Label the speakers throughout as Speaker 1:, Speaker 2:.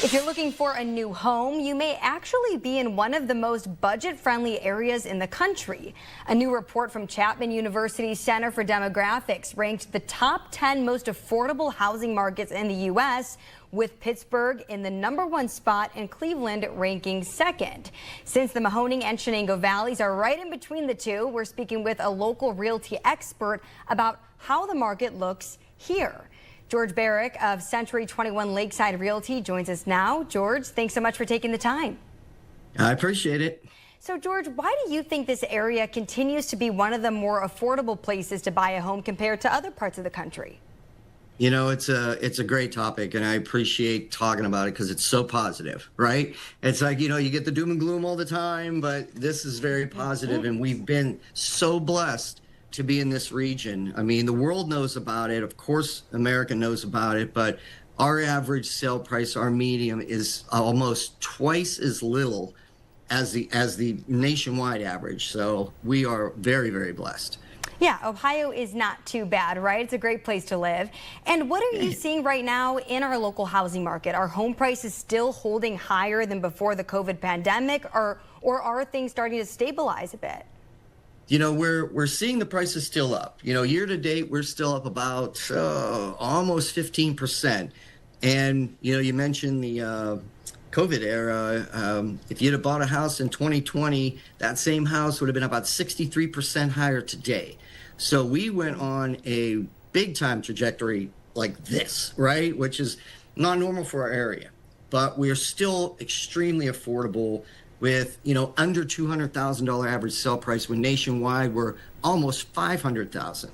Speaker 1: If you're looking for a new home, you may actually be in one of the most budget-friendly areas in the country. A new report from Chapman University's Center for Demographics ranked the top 10 most affordable housing markets in the U.S., with Pittsburgh in the #1 spot and Cleveland ranking second. Since the Mahoning and Shenango Valleys are right in between the two, we're speaking with a local realty expert about how the market looks here. George Berick of Century 21 Lakeside Realty joins us now. George, thanks so much for taking the time.
Speaker 2: I appreciate it.
Speaker 1: So, George, why do you think this area continues to be one of the more affordable places to buy a home compared to other parts of the country?
Speaker 2: You know, it's a great topic, and I appreciate talking about it because it's so positive, right? It's like, you know, you get the doom and gloom all the time, but this is very positive, and we've been so blessed to be in this region. I mean, the world knows about it. Of course, America knows about it, but our average sale price, our median, is almost twice as little as the nationwide average. So we are very, very blessed.
Speaker 1: Yeah, Ohio is not too bad, right? It's a great place to live. And what are you seeing right now in our local housing market? Are home prices still holding higher than before the COVID pandemic, or are things starting to stabilize a bit?
Speaker 2: You know, we're seeing the prices still up. You know, year to date, we're still up about almost 15%. And, you know, you mentioned the COVID era. If you'd have bought a house in 2020, that same house would have been about 63% higher today. So we went on a big time trajectory like this, right? Which is not normal for our area, but we are still extremely affordable with, you know, under $200,000 average sale price, when nationwide we're almost $500,000.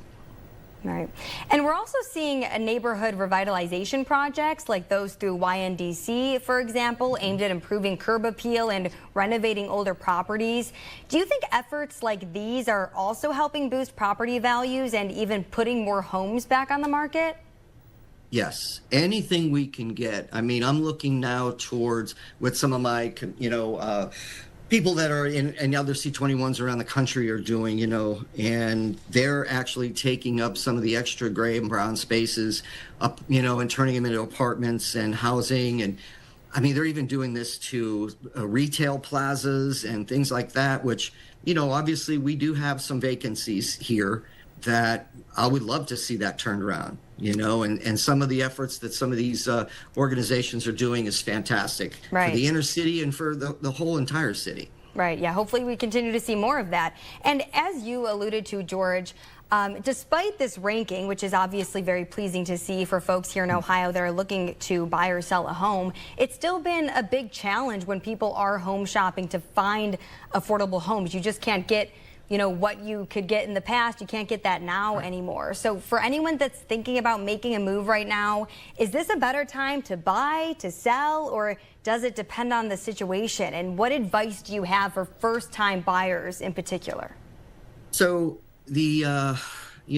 Speaker 1: Right. And we're also seeing neighborhood revitalization projects like those through YNDC, for example, aimed at improving curb appeal and renovating older properties. Do you think efforts like these are also helping boost property values and even putting more homes back on the market?
Speaker 2: Yes, anything we can get. I mean, I'm looking now towards with some of my, you know, people that are in other C21s around the country are doing, you know, and they're actually taking up some of the extra gray and brown spaces up, you know, and turning them into apartments and housing. And I mean, they're even doing this to retail plazas and things like that, which, you know, obviously we do have some vacancies here that I would love to see that turned around, you know, and some of the efforts that some of these organizations are doing is fantastic for the inner city and for the whole entire city.
Speaker 1: Right. Yeah. Hopefully we continue to see more of that. And as you alluded to, George, despite this ranking, which is obviously very pleasing to see for folks here in Ohio that are looking to buy or sell a home, it's still been a big challenge when people are home shopping to find affordable homes. You just can't get, you know, what you could get in the past. You can't get that now anymore. So for anyone that's thinking about making a move right now, is this a better time to buy, to sell, or does it depend on the situation? And what advice do you have for first-time buyers in particular?
Speaker 2: So you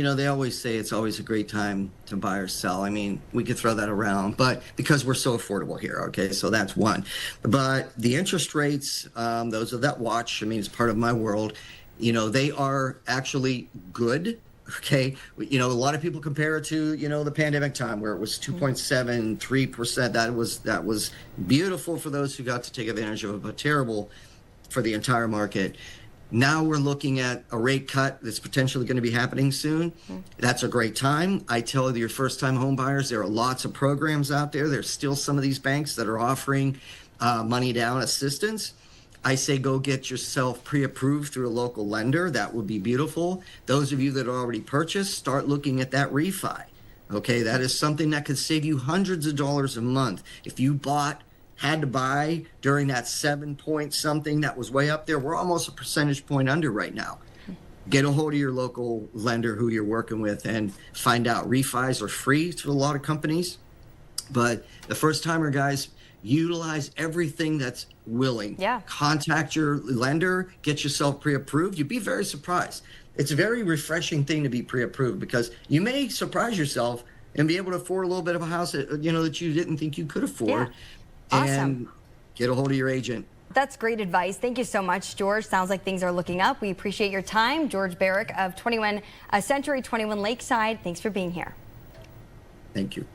Speaker 2: know, they always say it's always a great time to buy or sell. I mean, we could throw that around, but because we're so affordable here, okay, so that's one. But the interest rates, those of that watch, I mean, it's part of my world. You know, they are actually good. Okay. You know, a lot of people compare it to, you know, the pandemic time where it was 2.73%. That was beautiful for those who got to take advantage of it, but terrible for the entire market. Now we're looking at a rate cut that's potentially going to be happening soon. That's a great time. I tell your first time home buyers, there are lots of programs out there. There's still some of these banks that are offering money down assistance. I say go get yourself pre-approved through a local lender. That would be beautiful. Those of you that are already purchased, start looking at that refi. Okay, that is something that could save you hundreds of dollars a month. If you had to buy during that 7 point something that was way up there, we're almost a percentage point under right now. Get a hold of your local lender who you're working with and find out. Refis are free to a lot of companies, but the first timer guys, utilize everything that's willing.
Speaker 1: Yeah.
Speaker 2: Contact your lender, get yourself pre-approved. You'd be very surprised. It's a very refreshing thing to be pre-approved because you may surprise yourself and be able to afford a little bit of a house that, you know, that you didn't think you could afford.
Speaker 1: Yeah. Awesome.
Speaker 2: And get a hold of your agent.
Speaker 1: That's great advice. Thank you so much, George. Sounds like things are looking up. We appreciate your time. George Berick of Century 21 Lakeside. Thanks for being here.
Speaker 2: Thank you.